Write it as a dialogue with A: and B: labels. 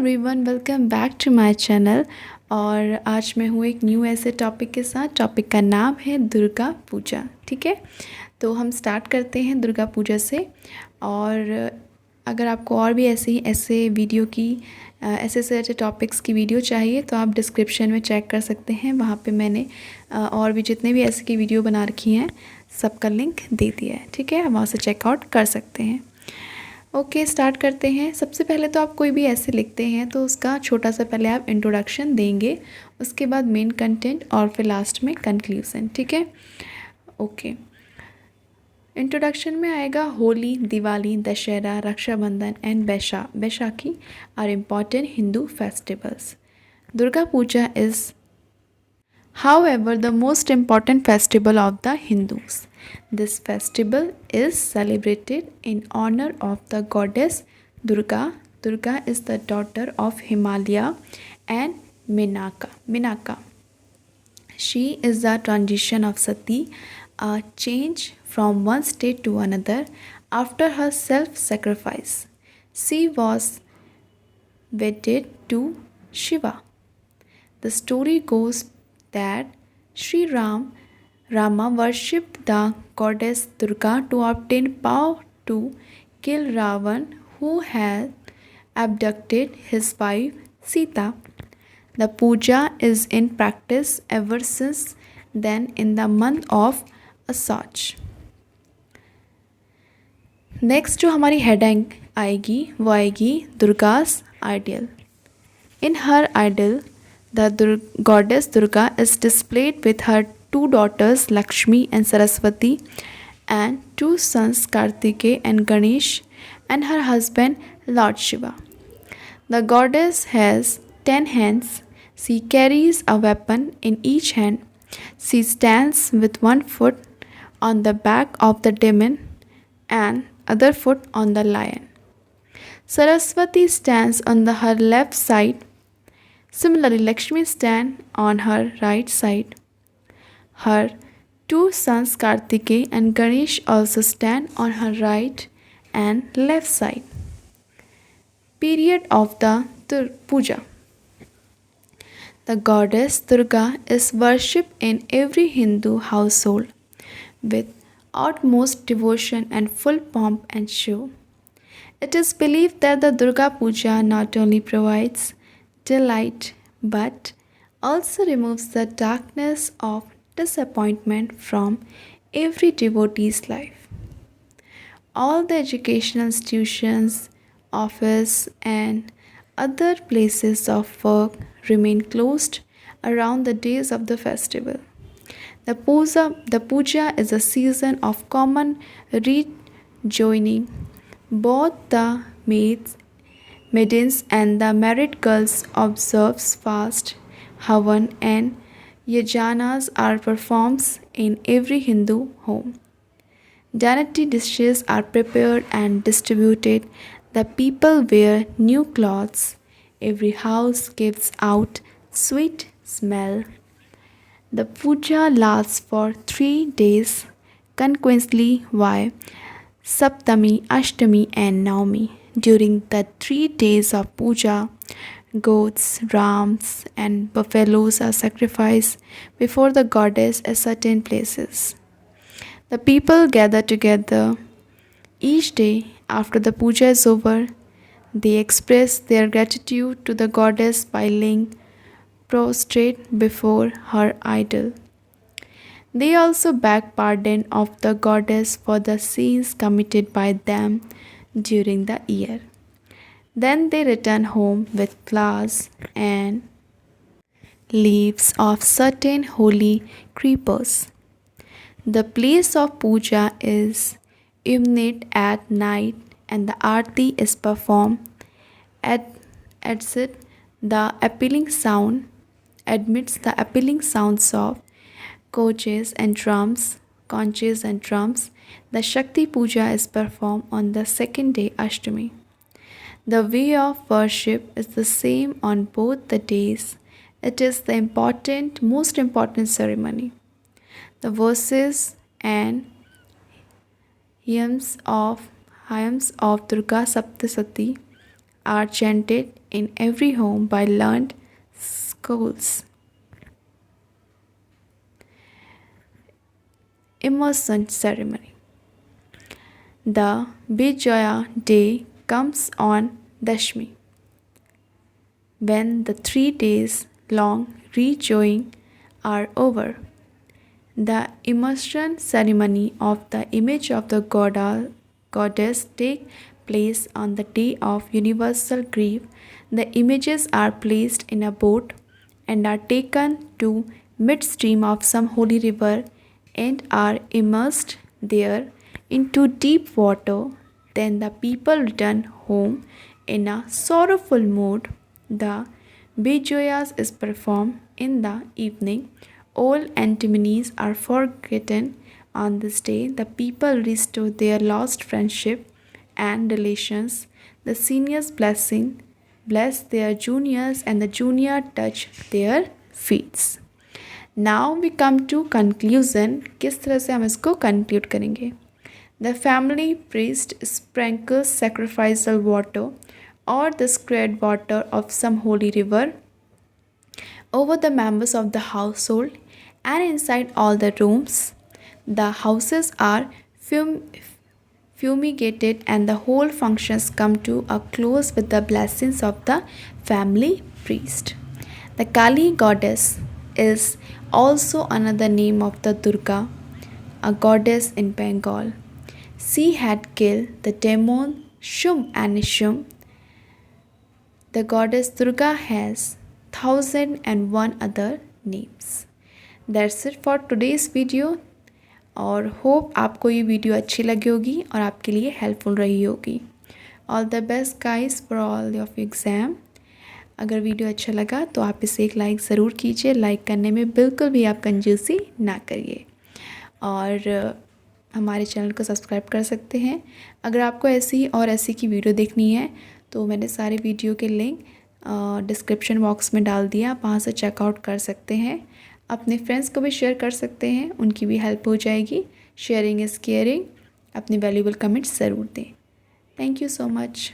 A: Everyone, welcome back to my channel. और आज मैं हूँ एक न्यू ऐसे टॉपिक के साथ। टॉपिक का नाम है दुर्गा पूजा। ठीक है, तो हम स्टार्ट करते हैं दुर्गा पूजा से। और अगर आपको और भी ऐसे वीडियो की ऐसे टॉपिक्स की वीडियो चाहिए तो आप डिस्क्रिप्शन में चेक कर सकते हैं। वहाँ पे मैंने और भी जितने भी ऐसे की वीडियो बना रखी हैं सबका लिंक दे दिया है। ठीक है, आप वहाँ से चेकआउट कर सकते हैं। ओके, स्टार्ट करते हैं। सबसे पहले तो आप कोई भी ऐसे लिखते हैं तो उसका छोटा सा पहले आप इंट्रोडक्शन देंगे, उसके बाद मेन कंटेंट और फिर लास्ट में कंक्लूजन। ठीक है, ओके। इंट्रोडक्शन में आएगा Holi, Diwali, Dussehra, Rakshabandhan and Baisakhi are important Hindu festivals. Durga Puja is however the most important festival of the Hindus. This festival is celebrated in honor of the goddess Durga. Durga is the daughter of Himalaya and Minaka. She is the transition of Sati, a change from one state to another after her self-sacrifice. She was wedded to Shiva. The story goes that Rama worshipped the goddess Durga to obtain power to kill Ravan, who had abducted his wife Sita. The puja is in practice ever since then in the month of Asaj. Next जो हमारी heading आएगी वो आएगी दुर्गा's ideal. In her idol, the goddess Durga is displayed with her two daughters Lakshmi and Saraswati and two sons Kartikeya and Ganesh and her husband Lord Shiva. The goddess has 10 hands. She carries a weapon in each hand. She stands with one foot on the back of the demon and other foot on the lion. Saraswati stands on her left side. Similarly, Lakshmi stands on her right side. Her two sons Kartikeya and Ganesh also stand on her right and left side. Period of the Puja. The goddess Durga is worshipped in every Hindu household with utmost devotion and full pomp and show. It is believed that the Durga Puja not only provides delight but also removes the darkness of disappointment from every devotee's life. All the educational institutions, office and other places of work remain closed around the days of the festival. The puja is a season of common rejoining. Both the maidens and the married girls observe fast, havan and yajanas are performed in every Hindu home. Dainty dishes are prepared and distributed. The people wear new clothes. Every house gives out sweet smell. The puja lasts for 3 days concurrently while Saptami, Ashtami and Navami. During the 3 days of puja, goats, rams and buffaloes are sacrificed before the goddess at certain places. The people gather together each day after the puja is over. They express their gratitude to the goddess by laying prostrate before her idol. They also beg pardon of the goddess for the sins committed by them during the year. Then they return home with flowers and leaves of certain holy creepers. The place of puja is illuminated at night and the aarti is performed. Admits the appealing sounds of conches and drums. The Shakti Puja is performed on the second day, Ashtami. The way of worship is the same on both the days. It is the most important ceremony. The verses and hymns of Durga Saptasati are chanted in every home by learned schools. Immersion ceremony. The Bijoya day comes on Dashmi, when the 3 days long rejoining are over. The immersion ceremony of the image of the goddess take place on the day of universal grief. The images are placed in a boat and are taken to midstream of some holy river and are immersed there into deep water. Then the people return home in a sorrowful mood. The Bejoyas is performed in the evening. All antinomies are forgotten. On this day, the people restore their lost friendship and relations. The seniors bless their juniors and the junior touch their feet. Now we come to conclusion. किस तरह से हम इसको conclude करेंगे? The family priest sprinkles sacrificial water or the sacred water of some holy river over the members of the household and inside all the rooms. The houses are fumigated and the whole functions come to a close with the blessings of the family priest. The Kali goddess is also another name of the Durga, a goddess in Bengal. She had killed the demon Shum and Nishum. The goddess Durga has 1001 other names. That's it for today's video और hope आपको ये video अच्छी लगी होगी और आपके लिए helpful रही होगी. All the best guys for all of exam. अगर वीडियो अच्छा लगा तो आप इसे एक लाइक ज़रूर कीजिए. लाइक करने में बिल्कुल भी आप कंजूसी ना करिए और हमारे चैनल को सब्सक्राइब कर सकते हैं. अगर आपको ऐसी और ऐसी की वीडियो देखनी है तो मैंने सारे वीडियो के लिंक डिस्क्रिप्शन बॉक्स में डाल दिया. आप वहाँ से चेकआउट कर सकते हैं. अपने फ्रेंड्स को भी शेयर कर सकते हैं, उनकी भी हेल्प हो जाएगी. Sharing is caring. अपनी वैल्यूबल कमेंट्स ज़रूर दें. Thank you so much.